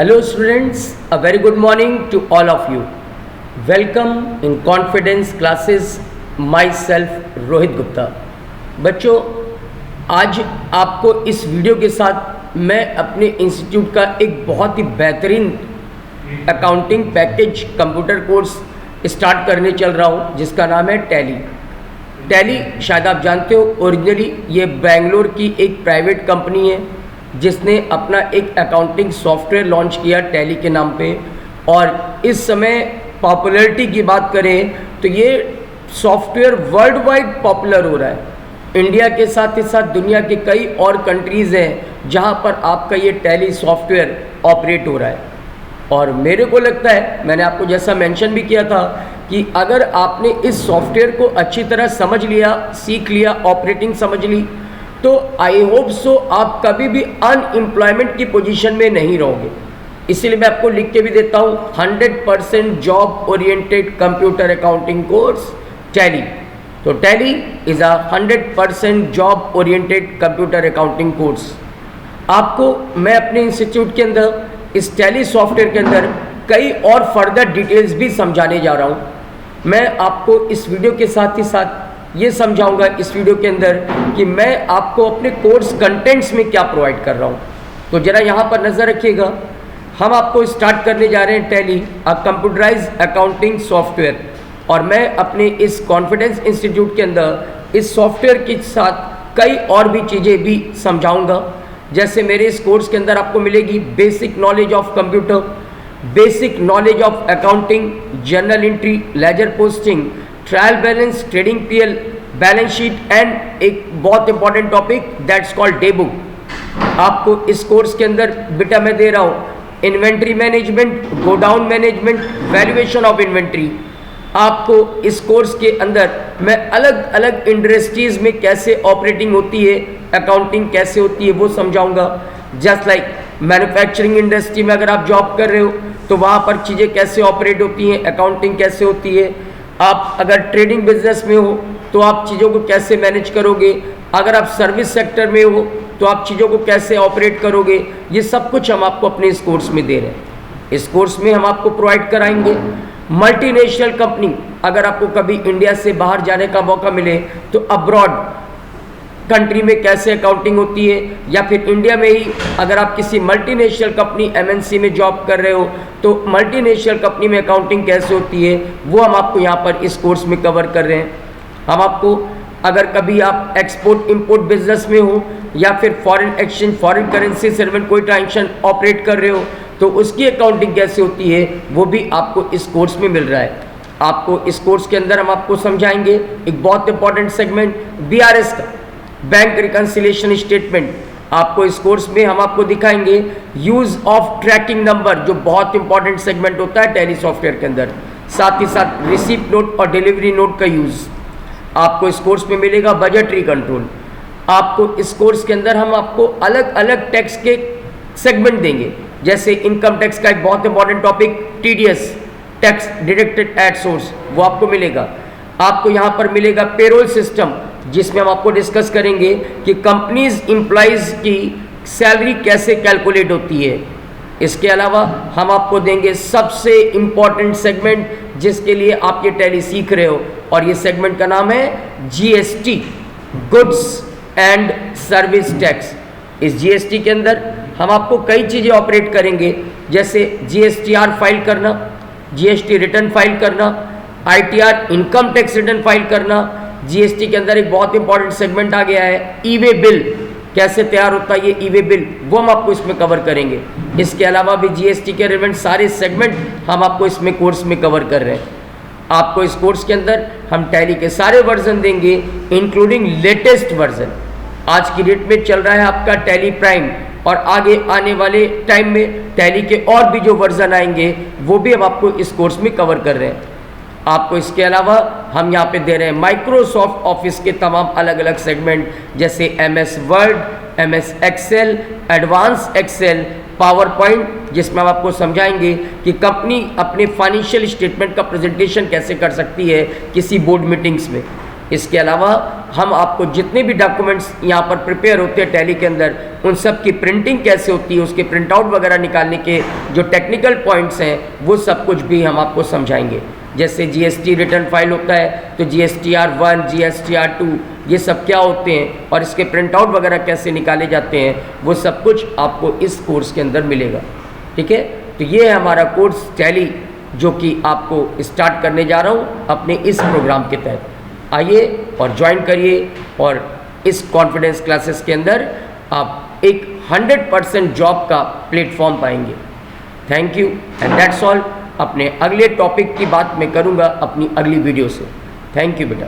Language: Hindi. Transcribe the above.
Hello students, a very good morning to all of you. Welcome in confidence classes, myself Rohit Gupta. बच्चों, आज आपको इस वीडियो के साथ मैं अपने इंस्टीट्यूट का एक बहुत ही बेहतरीन accounting package computer course start करने चल रहा हूँ, जिसका नाम है टैली। टैली शायद आप जानते हो, ओरिजिनली ये बेंगलोर की एक प्राइवेट कंपनी है जिसने अपना एक अकाउंटिंग सॉफ्टवेयर लॉन्च किया टैली के नाम पे। और इस समय पॉपुलैरिटी की बात करें तो ये सॉफ्टवेयर वर्ल्ड वाइड पॉपुलर हो रहा है। इंडिया के साथ ही साथ दुनिया के कई और कंट्रीज़ हैं जहां पर आपका ये टैली सॉफ्टवेयर ऑपरेट हो रहा है। और मेरे को लगता है, मैंने आपको जैसा मेंशन भी किया था कि अगर आपने इस सॉफ्टवेयर को अच्छी तरह समझ लिया, सीख लिया, ऑपरेटिंग समझ ली, तो आई होप सो आप कभी भी अनएम्प्लॉयमेंट की पोजीशन में नहीं रहोगे। इसीलिए मैं आपको लिख के भी देता हूँ 100% job oriented computer accounting course Tally. तो Tally is a 100% job oriented computer accounting course. आपको मैं अपने इंस्टीट्यूट के अंदर इस टैली सॉफ्टवेयर के अंदर कई और फर्दर डिटेल्स भी समझाने जा रहा हूँ। मैं आपको इस वीडियो के साथ ही साथ ये समझाऊंगा इस वीडियो के अंदर कि मैं आपको अपने कोर्स कंटेंट्स में क्या प्रोवाइड कर रहा हूँ। तो ज़रा यहाँ पर नज़र रखिएगा। हम आपको स्टार्ट करने जा रहे हैं टैली, अ कंप्यूटराइज अकाउंटिंग सॉफ्टवेयर। और मैं अपने इस कॉन्फिडेंस इंस्टीट्यूट के अंदर इस सॉफ्टवेयर के साथ कई और भी चीज़ें भी समझाऊंगा। जैसे मेरे इस कोर्स के अंदर आपको मिलेगी basic knowledge of computer, basic knowledge of accounting, journal entry, ledger posting, trial balance, trading PL, balance sheet and एक बहुत important topic that's called day book. आपको इस कोर्स के अंदर बेटा मैं दे रहा हूँ inventory management, godown management, valuation of inventory. आपको इस कोर्स के अंदर मैं अलग अलग इंडस्ट्रीज में कैसे ऑपरेटिंग होती है, अकाउंटिंग कैसे होती है वो समझाऊंगा। जस्ट लाइक मैन्युफैक्चरिंग इंडस्ट्री में अगर आप जॉब कर रहे हो तो वहाँ पर चीज़ें कैसे ऑपरेट होती हैं, अकाउंटिंग कैसे होती है। आप अगर ट्रेडिंग बिजनेस में हो तो आप चीज़ों को कैसे मैनेज करोगे, अगर आप सर्विस सेक्टर में हो तो आप चीज़ों को कैसे ऑपरेट करोगे, ये सब कुछ हम आपको अपने इस कोर्स में दे रहे हैं। इस कोर्स में हम आपको प्रोवाइड कराएंगे मल्टीनेशनल कंपनी। अगर आपको कभी इंडिया से बाहर जाने का मौका मिले तो अब्रॉड कंट्री में कैसे अकाउंटिंग होती है, या फिर इंडिया में ही अगर आप किसी मल्टीनेशनल कंपनी एमएनसी में जॉब कर रहे हो तो मल्टीनेशनल कंपनी में अकाउंटिंग कैसे होती है वो हम आपको यहाँ पर इस कोर्स में कवर कर रहे हैं। हम आपको अगर कभी आप एक्सपोर्ट इंपोर्ट बिजनेस में हो या फिर फॉरेन एक्सचेंज, फॉरेन करेंसी से रिलेटेड कोई ट्रांजेक्शन ऑपरेट कर रहे हो तो उसकी अकाउंटिंग कैसे होती है वो भी आपको इस कोर्स में मिल रहा है। आपको इस कोर्स के अंदर हम आपको समझाएंगे एक बहुत इंपॉर्टेंट सेगमेंट बीआरएस का, बैंक रिकंसिलिएशन स्टेटमेंट। आपको इस कोर्स में हम आपको दिखाएंगे यूज ऑफ ट्रैकिंग नंबर, जो बहुत इंपॉर्टेंट सेगमेंट होता है टैली सॉफ्टवेयर के अंदर। साथ ही साथ रिसीप्ट नोट और डिलीवरी नोट का यूज आपको इस कोर्स में मिलेगा। बजटरी कंट्रोल आपको इस कोर्स के अंदर हम आपको अलग अलग टैक्स के सेगमेंट देंगे। जैसे इनकम टैक्स का एक बहुत important topic TDS, tax deducted at source, वो आपको मिलेगा। आपको यहाँ पर मिलेगा पेरोल सिस्टम, जिसमें हम आपको डिस्कस करेंगे कि कंपनीज एम्प्लॉइज की सैलरी कैसे कैलकुलेट होती है। इसके अलावा हम आपको देंगे सबसे इम्पॉर्टेंट सेगमेंट जिसके लिए आप ये टैली सीख रहे हो, और ये सेगमेंट का नाम है GST, goods and service tax. इस जीएसटी के अंदर हम आपको कई चीज़ें ऑपरेट करेंगे, जैसे जीएसटीआर फाइल करना, जीएसटी रिटर्न फाइल करना, ITR income tax return file करना। जीएसटी के अंदर एक बहुत इंपॉर्टेंट सेगमेंट आ गया है ई वे बिल, कैसे तैयार होता है ये ई वे बिल, वो हम आपको इसमें कवर करेंगे। इसके अलावा भी जीएसटी के रिलेवेंट सारे सेगमेंट हम आपको इसमें कोर्स में कवर कर रहे हैं। आपको इस कोर्स के अंदर हम टैली के सारे वर्जन देंगे इंक्लूडिंग लेटेस्ट वर्जन। आज की डेट में चल रहा है आपका टैली प्राइम, और आगे आने वाले टाइम में टैली के और भी जो वर्जन आएंगे वो भी हम आपको इस कोर्स में कवर कर रहे हैं। आपको इसके अलावा हम यहाँ पे दे रहे हैं माइक्रोसॉफ्ट ऑफिस के तमाम अलग अलग सेगमेंट, जैसे MS word, MS excel, advance excel, power point, जिसमें हम आपको समझाएंगे कि कंपनी अपने फाइनेंशियल स्टेटमेंट का प्रेजेंटेशन कैसे कर सकती है किसी बोर्ड मीटिंग्स में। इसके अलावा हम आपको जितने भी डॉक्यूमेंट्स यहाँ पर प्रिपेयर होते हैं टैली के अंदर, उन सब की प्रिंटिंग कैसे होती है, उसके प्रिंट आउट वगैरह निकालने के जो टेक्निकल पॉइंट्स हैं वो सब कुछ भी हम आपको समझाएंगे। जैसे जीएसटी रिटर्न फाइल होता है तो GSTR1, GSTR2 ये सब क्या होते हैं और इसके प्रिंट आउट वगैरह कैसे निकाले जाते हैं, वो सब कुछ आपको इस कोर्स के अंदर मिलेगा। ठीक है, तो ये है हमारा कोर्स टैली जो कि आपको स्टार्ट करने जा रहा हूँ अपने इस प्रोग्राम के तहत। आइए और ज्वाइन करिए और इस कॉन्फिडेंस क्लासेस के अंदर आप एक 100% जॉब का प्लेटफॉर्म पाएंगे। Thank you and that's all. अपने अगले टॉपिक की बात मैं करूँगा अपनी अगली वीडियो से। थैंक यू बेटा।